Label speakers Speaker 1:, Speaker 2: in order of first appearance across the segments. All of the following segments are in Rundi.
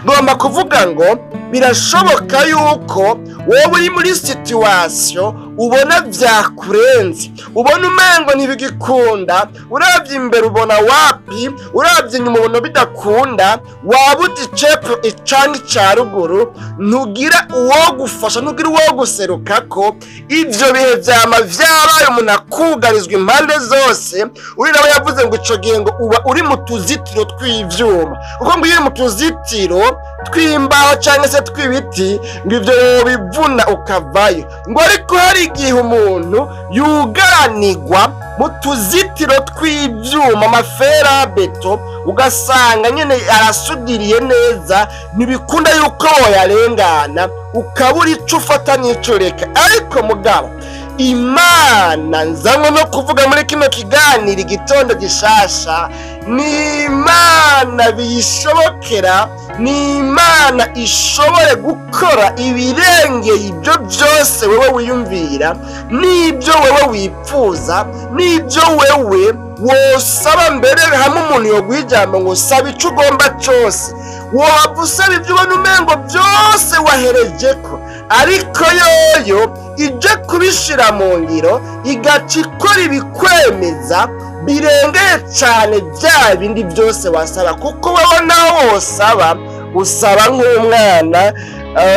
Speaker 1: ngomba kuvuga ngo birashoboka yuko wowe uri muri situwasiyo ubona byakurenze, ubona umengo ntibigikunda, urabye imbere ubona wapi, urabye inyuma ubona bidakunda, waba uzi icepfo icanga icya ruguru, ntugira uwo gufasha, ntugira uwo guseruka ko ibyo bihe byama byabaye umuntu akugarizwa impande zose. Uri nawe yavuze ngo ico gihe ngo uba uri mu tuzitiro tw'ivyuma, kuko ngo iyo uri mu tuzitiro tw'imbaho cyangwa se tw'ibiti ngo ibyo bivuna ukavayo, ngo ariko hari igihe umuntu yugaranirwa mu tuzitiro tw'ivyuma amaferabeto, ugasanga nyene arasudiriye neza, ntibikunda yuko woyarengana, ukabura ico ufata n'ico reka. Ariko mugabo Imana nzanywe no kuvuga muri kino kiganiro igitondo gishasha, ni Imana biyishobokera, ni Imana ishobore gukora ibirengeye ibyo byose wewe wiyumvira, n'ibyo wewe wipfuza, n'ibyo wewe wosaba. Mbere hamwe umuntu yoguha ijambo ngo saba ico ugomba cose, wohava usaba ibyo ubona umengo byose waherejeko, ariko yoyo ije kubishira mu ngiro, igaca ikora ibikwemeza birengeye cyane bya bindi byose wasaba, kuko wowe naho wosaba usaba nk'umwana.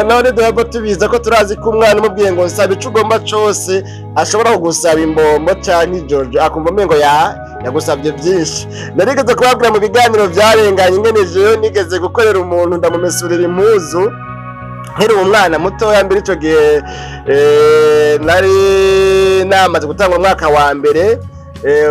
Speaker 1: None duhava tubiza ko turazi ko umwana umubwiye ngo nsaba ico ugomba cose ashobora kugusaba imbombo cyangwa ijojo, akumva umengo yagusabye byinshi. Narigeze kubabwira mu biganiro byarenganye ingene jewe nigeze gukorera umuntu ndamumesurira impuzu nkiri umwana mutoya. Mbere ico gihe nari namaze gutanga umwaka wa mbere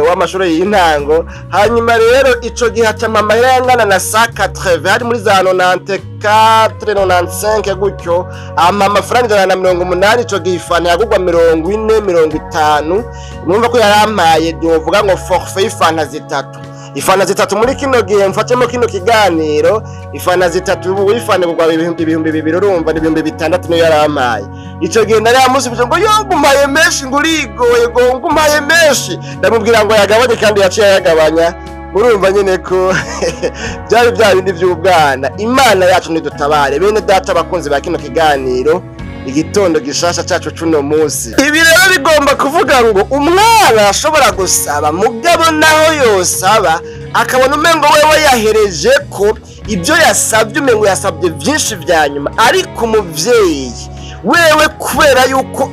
Speaker 1: w'amashuri y'intango. Hanyuma rero ico gihe hacama amahera yangana na 180, hari muri za 94 95 gutyo, amafaranga 180. Ico gihe ifana yagugwa 40 50. Mwumva ko yarampaye dovuga ngo forfait ifana zitatu muri kino gihe mfatemo kino kiganiro, ifana zitatu wifane kugwa ibihumbi 200, urumva ni 600 niyo yarampaye. Ico gihe nari amusubije ngo ngumpaye menshi, ngo urigoye ngo ngumpaye menshi, ndamubwira ngo yagabanye, kandi yaciye yagabanya. Urumva nyene ko byari bya bindi by'ubwana. Imana yacu nidutabare bene data bakunzi ba kino kiganiro igitondo gishasha cyacu cuno munsi. Ibi rero bigomba kuvuga ngo umwana ashobora gusaba, mugabo naho yosaba akabona umengo wewe yahereje ko ibyo yasabye, umengo yasabye byinshi bya nyuma. Ariko umuvyeyi wewe kubera yuko